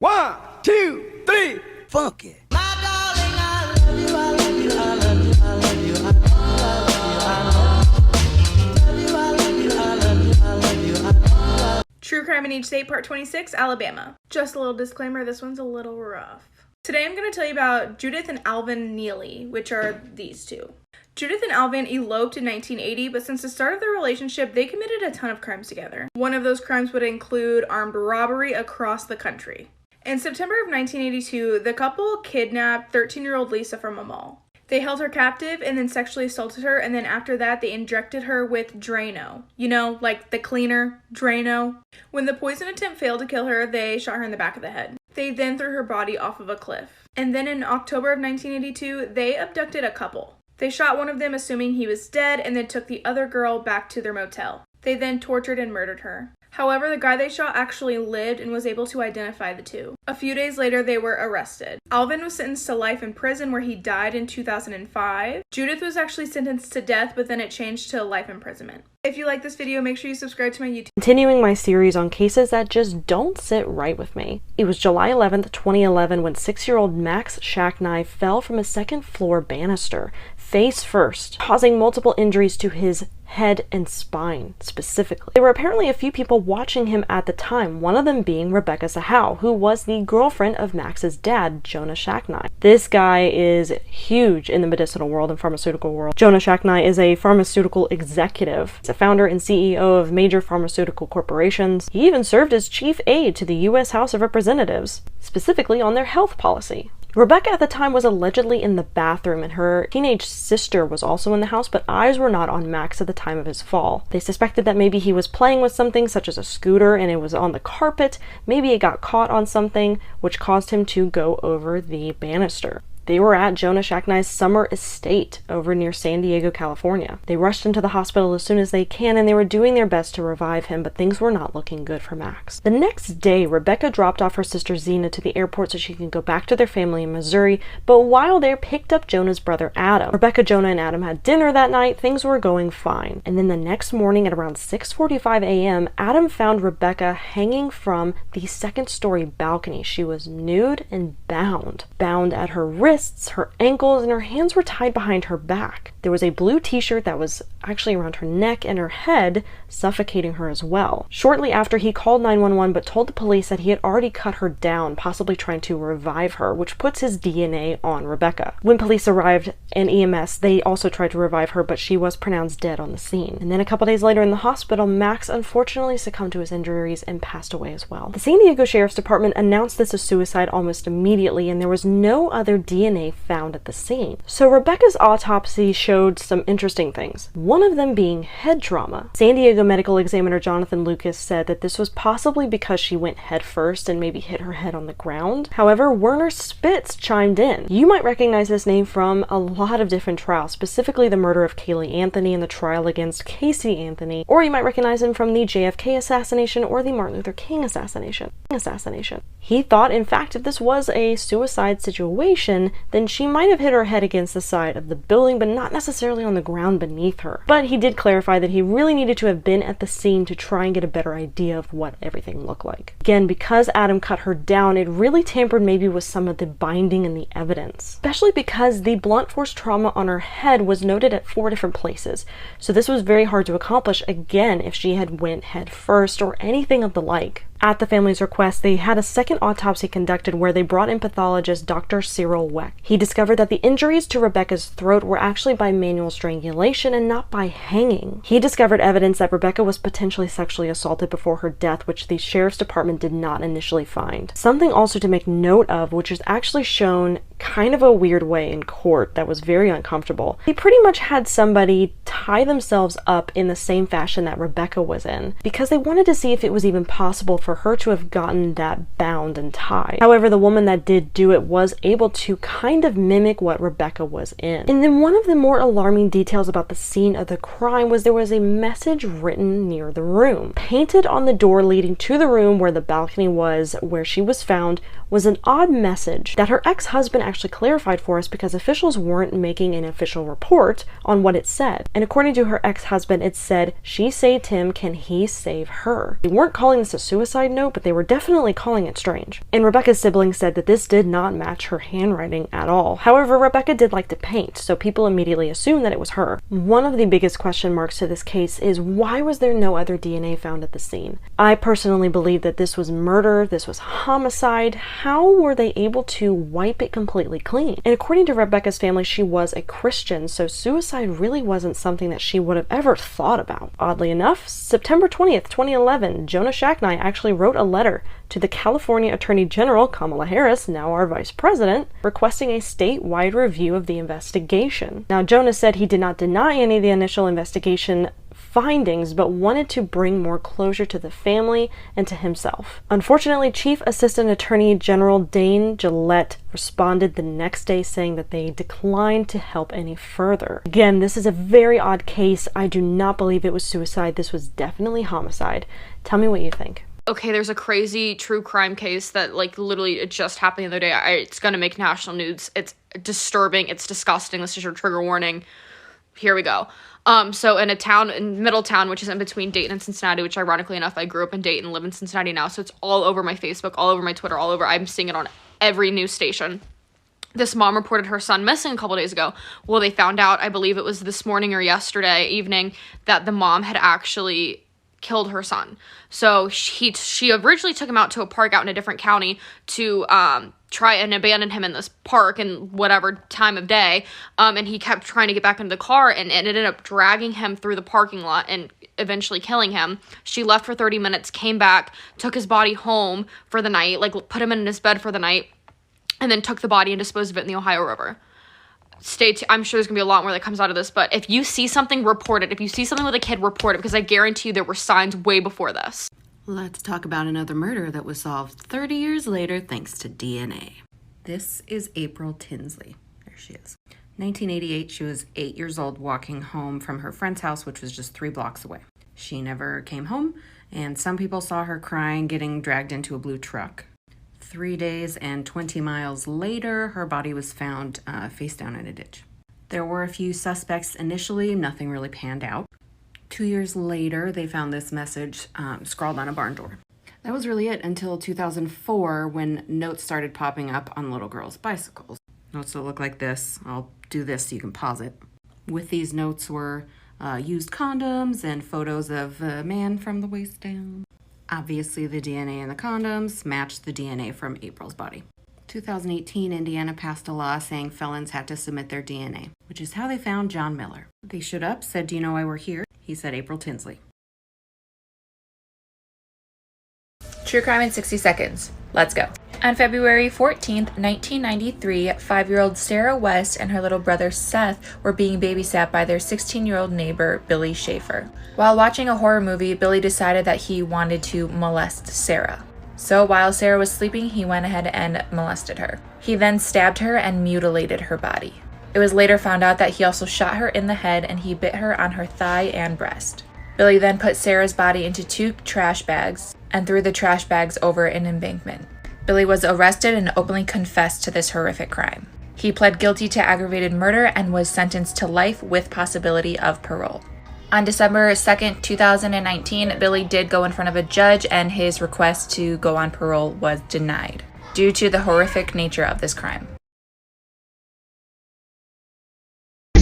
1, 2, 3, funk it. True Crime in Each State, Part 26, Alabama. Just a little disclaimer, this one's a little rough. Today I'm going to tell you about Judith and Alvin Neely, which are these two. Judith and Alvin eloped in 1980, but since the start of their relationship, they committed a ton of crimes together. One of those crimes would include armed robbery across the country. In September of 1982, the couple kidnapped 13-year-old Lisa from a mall. They held her captive and then sexually assaulted her, and then after that, they injected her with Drano. You know, like the cleaner, Drano. When the poison attempt failed to kill her, they shot her in the back of the head. They then threw her body off of a cliff. And then in October of 1982, they abducted a couple. They shot one of them assuming he was dead and then took the other girl back to their motel. They then tortured and murdered her. However, the guy they shot actually lived and was able to identify the two. A few days later, they were arrested. Alvin was sentenced to life in prison where he died in 2005. Judith was actually sentenced to death, but then it changed to life imprisonment. If you like this video, make sure you subscribe to my YouTube. Continuing my series on cases that just don't sit right with me. It was July 11th, 2011 when 6-year-old Max Shacknai fell from a second-floor banister, face first, causing multiple injuries to his head and spine, specifically. There were apparently a few people watching him at the time, one of them being Rebecca Sahau, who was the girlfriend of Max's dad, Jonah Shacknai. This guy is huge in the medicinal world and pharmaceutical world. Jonah Shacknai is a pharmaceutical executive. He's a founder and CEO of major pharmaceutical corporations. He even served as chief aide to the U.S. House of Representatives, specifically on their health policy. Rebecca at the time was allegedly in the bathroom, and her teenage sister was also in the house, but eyes were not on Max at the time of his fall. They suspected that maybe he was playing with something such as a scooter and it was on the carpet. Maybe it got caught on something, which caused him to go over the banister. They were at Jonah Shacknai's summer estate over near San Diego, California. They rushed into the hospital as soon as they can, and they were doing their best to revive him, but things were not looking good for Max. The next day, Rebecca dropped off her sister Zena to the airport so she could go back to their family in Missouri, but while there, picked up Jonah's brother Adam. Rebecca, Jonah, and Adam had dinner that night. Things were going fine. And then the next morning at around 6:45 a.m., Adam found Rebecca hanging from the second-story balcony. She was nude and bound at her wrists, her ankles, and her hands were tied behind her back. There was a blue t-shirt that was actually around her neck and her head, suffocating her as well. Shortly after, he called 911 but told the police that he had already cut her down, possibly trying to revive her, which puts his DNA on Rebecca. When police arrived and EMS, they also tried to revive her, but she was pronounced dead on the scene. And then a couple days later in the hospital, Max unfortunately succumbed to his injuries and passed away as well. The San Diego Sheriff's Department announced this as suicide almost immediately, and there was no other DNA found at the scene. So Rebecca's autopsy showed some interesting things, one of them being head trauma. San Diego medical examiner Jonathan Lucas said that this was possibly because she went head first and maybe hit her head on the ground. However, Werner Spitz chimed in. You might recognize this name from a lot of different trials, specifically the murder of Kaylee Anthony and the trial against Casey Anthony, or you might recognize him from the JFK assassination or the Martin Luther King assassination. He thought, in fact, if this was a suicide situation, then she might have hit her head against the side of the building, but not necessarily on the ground beneath her. But he did clarify that he really needed to have been at the scene to try and get a better idea of what everything looked like. Again, because Adam cut her down, it really tampered maybe with some of the binding and the evidence, especially because the blunt force trauma on her head was noted at 4 different places. So this was very hard to accomplish, again, if she had went head first or anything of the like. At the family's request, they had a second autopsy conducted where they brought in pathologist Dr. Cyril Weck. He discovered that the injuries to Rebecca's throat were actually by manual strangulation and not by hanging. He discovered evidence that Rebecca was potentially sexually assaulted before her death, which the sheriff's department did not initially find. Something also to make note of, which is actually shown kind of a weird way in court that was very uncomfortable. He pretty much had somebody tie themselves up in the same fashion that Rebecca was in, because they wanted to see if it was even possible for her to have gotten that bound and tied. However, the woman that did do it was able to kind of mimic what Rebecca was in. And then one of the more alarming details about the scene of the crime was there was a message written near the room. Painted on the door leading to the room where the balcony was, where she was found, was an odd message that her ex-husband actually clarified for us because officials weren't making an official report on what it said. And according to her ex-husband, it said, "She saved him, can he save her?" They weren't calling this a suicide note, but they were definitely calling it strange. And Rebecca's siblings said that this did not match her handwriting at all. However, Rebecca did like to paint, so people immediately assumed that it was her. One of the biggest question marks to this case is, why was there no other DNA found at the scene? I personally believe that this was murder, this was homicide. How were they able to wipe it completely clean? And according to Rebecca's family, she was a Christian, so suicide really wasn't something that she would have ever thought about. Oddly enough, September 20th, 2011, Jonah Shacknai actually wrote a letter to the California Attorney General, Kamala Harris, now our vice president, requesting a statewide review of the investigation. Now, Jonah said he did not deny any of the initial investigation findings, but wanted to bring more closure to the family and to himself. Unfortunately, Chief Assistant Attorney General Dane Gillette responded the next day saying that they declined to help any further. Again, this is a very odd case. I do not believe it was suicide. This was definitely homicide. Tell me what you think. Okay, there's a crazy true crime case that, like, literally it just happened the other day. It's gonna make national news. It's disturbing. It's disgusting. This is your trigger warning. Here we go. So in a town in Middletown, which is in between Dayton and Cincinnati, which ironically enough, I grew up in Dayton, live in Cincinnati now, so it's all over my Facebook, all over my Twitter, all over. I'm seeing it on every news station. This mom reported her son missing a couple days ago. Well, they found out, I believe it was this morning or yesterday evening, that the mom had actually killed her son. So she originally took him out to a park out in a different county to try and abandon him in this park in whatever time of day, and he kept trying to get back into the car and ended up dragging him through the parking lot and eventually killing him. She left for 30 minutes, came back, took his body home for the night, like put him in his bed for the night, and then took the body and disposed of it in the Ohio River. I'm sure there's gonna be a lot more that comes out of this, but if you see something, report it. If you see something with a kid, report it, because I guarantee you there were signs way before this. Let's talk about another murder that was solved 30 years later thanks to DNA. This is April Tinsley. There she is. 1988, she was 8 years old walking home from her friend's house, which was just 3 blocks away. She never came home, and some people saw her crying, getting dragged into a blue truck. 3 days and 20 miles later, her body was found face down in a ditch. There were a few suspects initially, nothing really panned out. 2 years later, they found this message scrawled on a barn door. That was really it until 2004, when notes started popping up on little girls' bicycles. Notes that look like this. I'll do this so you can pause it. With these notes were used condoms and photos of a man from the waist down. Obviously, the DNA in the condoms matched the DNA from April's body. 2018, Indiana passed a law saying felons had to submit their DNA, which is how they found John Miller. They showed up, said, "Do you know why we're here?" He said, "April Tinsley." True crime in 60 seconds. Let's go. On February 14th, 1993, 5-year-old Sarah West and her little brother Seth were being babysat by their 16-year-old neighbor, Billy Schaefer. While watching a horror movie, Billy decided that he wanted to molest Sarah. So while Sarah was sleeping, he went ahead and molested her. He then stabbed her and mutilated her body. It was later found out that he also shot her in the head and he bit her on her thigh and breast. Billy then put Sarah's body into 2 trash bags and threw the trash bags over an embankment. Billy was arrested and openly confessed to this horrific crime. He pled guilty to aggravated murder and was sentenced to life with possibility of parole. On December 2nd, 2019, Billy did go in front of a judge and his request to go on parole was denied due to the horrific nature of this crime.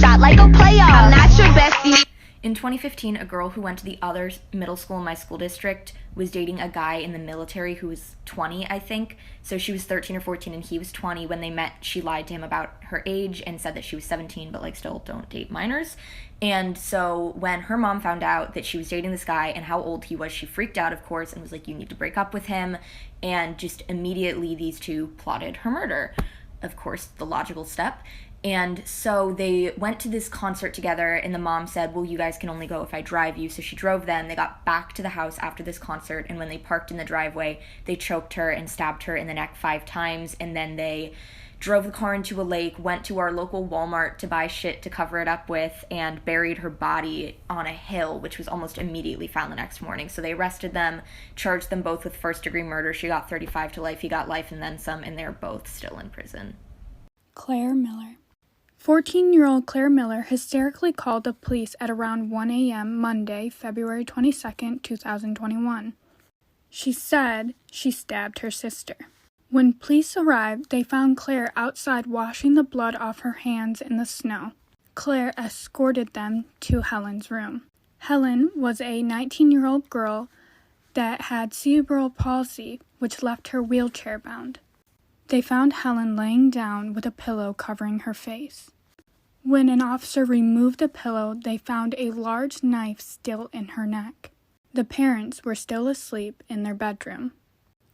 Shot like a player, I'm not your bestie. In 2015, a girl who went to the other middle school in my school district was dating a guy in the military who was 20, I think. So she was 13 or 14 and he was 20. When they met, she lied to him about her age and said that she was 17, but still don't date minors. And so when her mom found out that she was dating this guy and how old he was, she freaked out, of course, and was like, "You need to break up with him." And just immediately these two plotted her murder. Of course, the logical step. And so they went to this concert together, and the mom said, "Well, you guys can only go if I drive you." So she drove them. They got back to the house after this concert, and when they parked in the driveway, they choked her and stabbed her in the neck 5 times, and then they drove the car into a lake, went to our local Walmart to buy shit to cover it up with, and buried her body on a hill, which was almost immediately found the next morning. So they arrested them, charged them both with first-degree murder. She got 35 to life, he got life and then some, and they're both still in prison. Claire Miller. 14-year-old Claire Miller hysterically called the police at around 1 a.m. Monday, February 22, 2021. She said she stabbed her sister. When police arrived, they found Claire outside washing the blood off her hands in the snow. Claire escorted them to Helen's room. Helen was a 19-year-old girl that had cerebral palsy, which left her wheelchair-bound. They found Helen laying down with a pillow covering her face. When an officer removed the pillow, they found a large knife still in her neck. The parents were still asleep in their bedroom.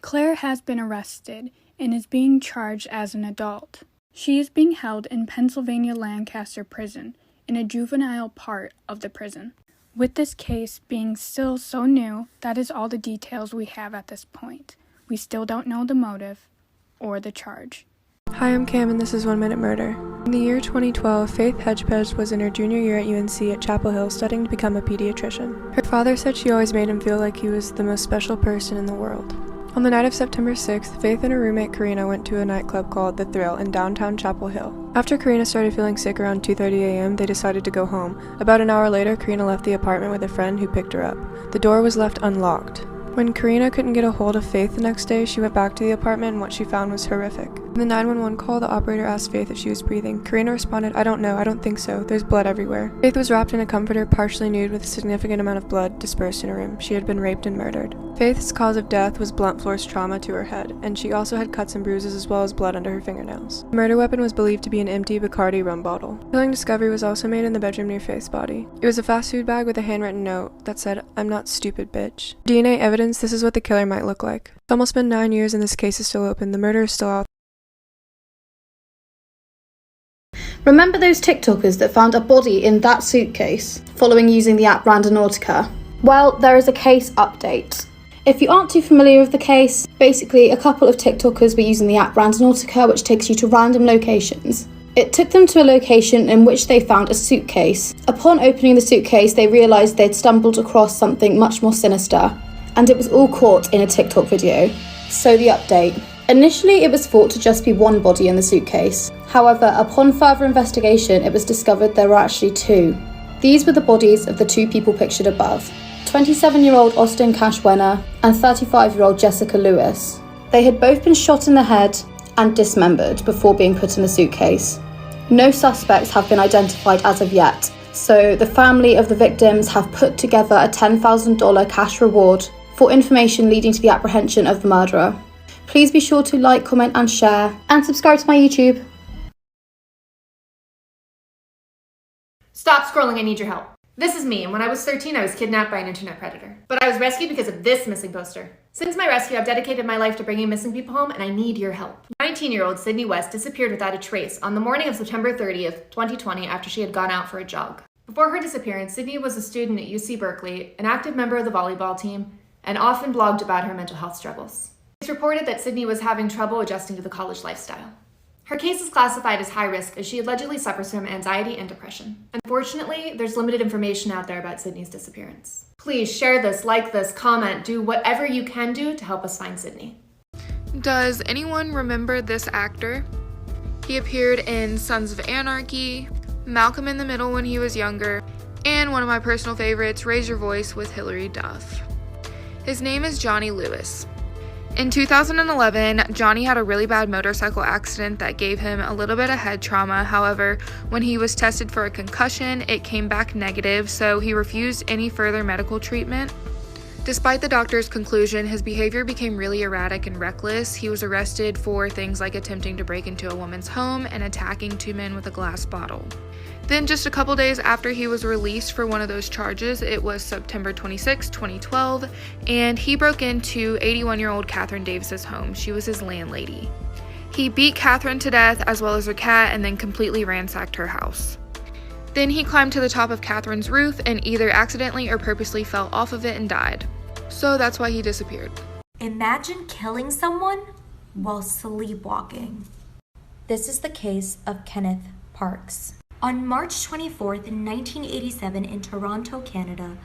Claire has been arrested and is being charged as an adult. She is being held in Pennsylvania Lancaster Prison, in a juvenile part of the prison. With this case being still so new, that is all the details we have at this point. We still don't know the motive or the charge. Hi, I'm Cam and this is 1 Minute Murder. In the year 2012, Faith Hedgepeth was in her junior year at UNC at Chapel Hill studying to become a pediatrician. Her father said she always made him feel like he was the most special person in the world. On the night of September 6th, Faith and her roommate Karina went to a nightclub called The Thrill in downtown Chapel Hill. After Karina started feeling sick around 2:30 a.m., they decided to go home. About an hour later, Karina left the apartment with a friend who picked her up. The door was left unlocked. When Karina couldn't get a hold of Faith the next day, she went back to the apartment and what she found was horrific. In the 911 call, the operator asked Faith if she was breathing. Karina responded, "I don't know, I don't think so. There's blood everywhere." Faith was wrapped in a comforter, partially nude with a significant amount of blood dispersed in her room. She had been raped and murdered. Faith's cause of death was blunt force trauma to her head, and she also had cuts and bruises as well as blood under her fingernails. The murder weapon was believed to be an empty Bacardi rum bottle. The killing discovery was also made in the bedroom near Faith's body. It was a fast food bag with a handwritten note that said, "I'm not stupid, bitch." DNA evidence, this is what the killer might look like. It's almost been 9 years and this case is still open. The murder is still out. Remember those TikTokers that found a body in that suitcase following using the app Randonautica? Well, there is a case update. If you aren't too familiar with the case, basically a couple of TikTokers were using the app Randonautica, which takes you to random locations. It took them to a location in which they found a suitcase. Upon opening the suitcase, they realised they'd stumbled across something much more sinister, and it was all caught in a TikTok video. So the update. Initially, it was thought to just be one body in the suitcase. However, upon further investigation, it was discovered there were actually two. These were the bodies of the two people pictured above. 27-year-old Austin Cashwenner and 35-year-old Jessica Lewis. They had both been shot in the head and dismembered before being put in the suitcase. No suspects have been identified as of yet, so the family of the victims have put together a $10,000 cash reward for information leading to the apprehension of the murderer. Please be sure to like, comment and share, and subscribe to my YouTube. Stop scrolling, I need your help. This is me, and when I was 13, I was kidnapped by an internet predator. But I was rescued because of this missing poster. Since my rescue, I've dedicated my life to bringing missing people home, and I need your help. 19-year-old Sydney West disappeared without a trace on the morning of September 30th, 2020, after she had gone out for a jog. Before her disappearance, Sydney was a student at UC Berkeley, an active member of the volleyball team, and often blogged about her mental health struggles. It's reported that Sydney was having trouble adjusting to the college lifestyle. Her case is classified as high risk as she allegedly suffers from anxiety and depression. Unfortunately, there's limited information out there about Sydney's disappearance. Please share this, like this, comment, do whatever you can do to help us find Sydney. Does anyone remember this actor? He appeared in Sons of Anarchy, Malcolm in the Middle when he was younger, and one of my personal favorites, Raise Your Voice with Hilary Duff. His name is Johnny Lewis. In 2011, Johnny had a really bad motorcycle accident that gave him a little bit of head trauma. However, when he was tested for a concussion, it came back negative, so he refused any further medical treatment. Despite the doctor's conclusion, his behavior became really erratic and reckless. He was arrested for things like attempting to break into a woman's home and attacking two men with a glass bottle. Then just a couple days after he was released for one of those charges, it was September 26, 2012, and he broke into 81-year-old Catherine Davis's home. She was his landlady. He beat Catherine to death as well as her cat and then completely ransacked her house. Then he climbed to the top of Catherine's roof and either accidentally or purposely fell off of it and died. So that's why he disappeared. Imagine killing someone while sleepwalking. This is the case of Kenneth Parks. On March 24th, 1987 in Toronto, Canada,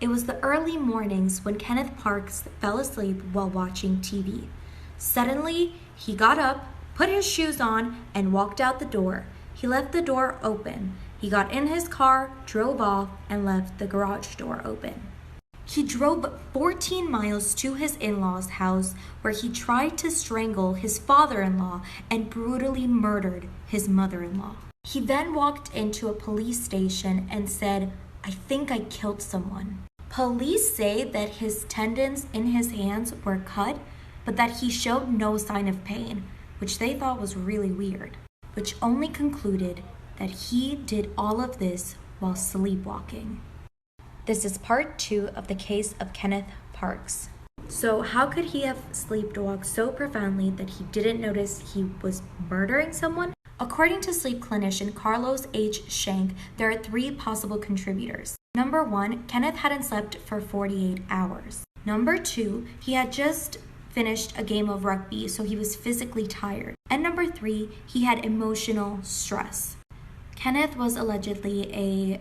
it was the early mornings when Kenneth Parks fell asleep while watching TV. Suddenly, he got up, put his shoes on, and walked out the door. He left the door open. He got in his car, drove off, and left the garage door open. He drove 14 miles to his in-laws' house where he tried to strangle his father-in-law and brutally murdered his mother-in-law. He then walked into a police station and said, "I think I killed someone." Police say that his tendons in his hands were cut, but that he showed no sign of pain, which they thought was really weird, which only concluded that he did all of this while sleepwalking. This is part 2 of the case of Kenneth Parks. So how could he have sleepwalked so profoundly that he didn't notice he was murdering someone? According to sleep clinician Carlos H. Schenk, there are 3 possible contributors. Number 1, Kenneth hadn't slept for 48 hours. Number 2, he had just finished a game of rugby, so he was physically tired. And number 3, he had emotional stress. Kenneth was allegedly a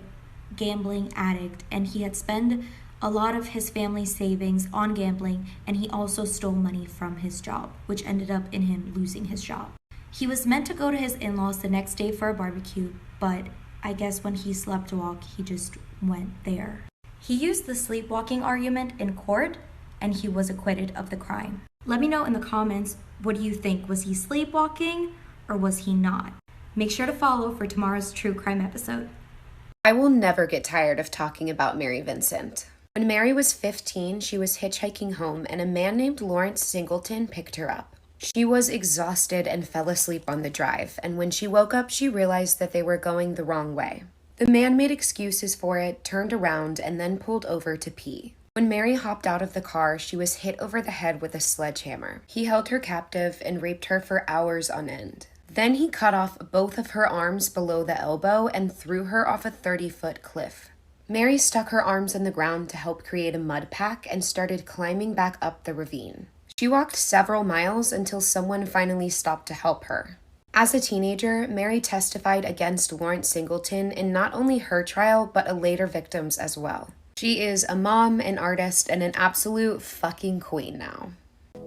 gambling addict, and he had spent a lot of his family's savings on gambling, and he also stole money from his job, which ended up in him losing his job. He was meant to go to his in-laws the next day for a barbecue, but I guess when he sleptwalked, he just went there. He used the sleepwalking argument in court, and he was acquitted of the crime. Let me know in the comments, what do you think? Was he sleepwalking or was he not? Make sure to follow for tomorrow's true crime episode. I will never get tired of talking about Mary Vincent. When Mary was 15, she was hitchhiking home and a man named Lawrence Singleton picked her up. She was exhausted and fell asleep on the drive, and when she woke up, she realized that they were going the wrong way. The man made excuses for it, turned around, and then pulled over to pee. When Mary hopped out of the car, she was hit over the head with a sledgehammer. He held her captive and raped her for hours on end. Then he cut off both of her arms below the elbow and threw her off a 30-foot cliff. Mary stuck her arms in the ground to help create a mud pack and started climbing back up the ravine. She walked several miles until someone finally stopped to help her. As a teenager, Mary testified against Lawrence Singleton in not only her trial, but a later victim's as well. She is a mom, an artist, and an absolute fucking queen now.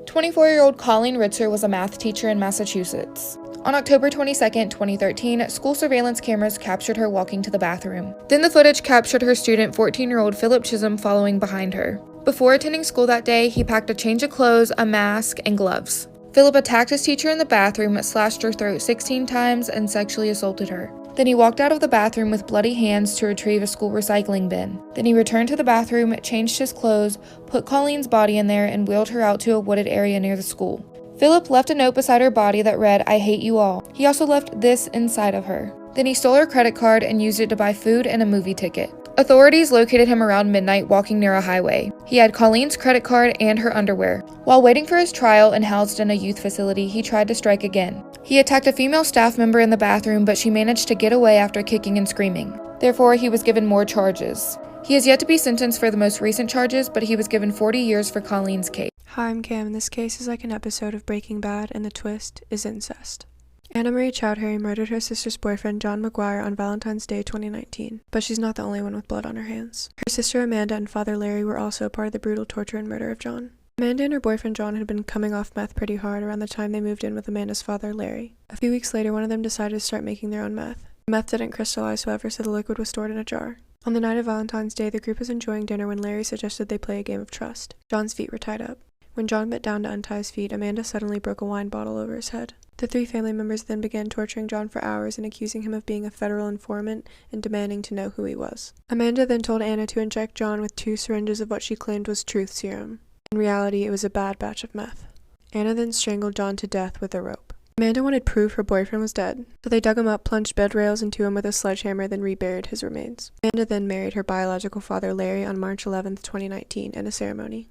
24-year-old Colleen Ritzer was a math teacher in Massachusetts. On October 22, 2013, school surveillance cameras captured her walking to the bathroom. Then the footage captured her student, 14-year-old Philip Chisholm, following behind her. Before attending school that day, he packed a change of clothes, a mask, and gloves. Philip attacked his teacher in the bathroom, slashed her throat 16 times, and sexually assaulted her. Then he walked out of the bathroom with bloody hands to retrieve a school recycling bin. Then he returned to the bathroom, changed his clothes, put Colleen's body in there, and wheeled her out to a wooded area near the school. Philip left a note beside her body that read, "I hate you all." He also left this inside of her. Then he stole her credit card and used it to buy food and a movie ticket. Authorities located him around midnight walking near a highway. He had Colleen's credit card and her underwear. While waiting for his trial and housed in a youth facility, he tried to strike again. He attacked a female staff member in the bathroom, but she managed to get away after kicking and screaming. Therefore, he was given more charges. He is yet to be sentenced for the most recent charges, but he was given 40 years for Colleen's case. Hi, I'm Cam, and this case is like an episode of Breaking Bad, and the twist is incest. Anna Marie Chowdhury murdered her sister's boyfriend John McGuire on Valentine's Day 2019, but she's not the only one with blood on her hands. Her sister Amanda and father Larry were also a part of the brutal torture and murder of John. Amanda and her boyfriend John had been coming off meth pretty hard around the time they moved in with Amanda's father Larry. A few weeks later, one of them decided to start making their own meth. The meth didn't crystallize, however, so the liquid was stored in a jar. On the night of Valentine's Day, the group was enjoying dinner when Larry suggested they play a game of trust. John's feet were tied up. When John bent down to untie his feet, Amanda suddenly broke a wine bottle over his head. The 3 family members then began torturing John for hours and accusing him of being a federal informant and demanding to know who he was. Amanda then told Anna to inject John with 2 syringes of what she claimed was truth serum. In reality, it was a bad batch of meth. Anna then strangled John to death with a rope. Amanda wanted proof her boyfriend was dead, so they dug him up, plunged bed rails into him with a sledgehammer, then reburied his remains. Amanda then married her biological father Larry on March 11, 2019, in a ceremony.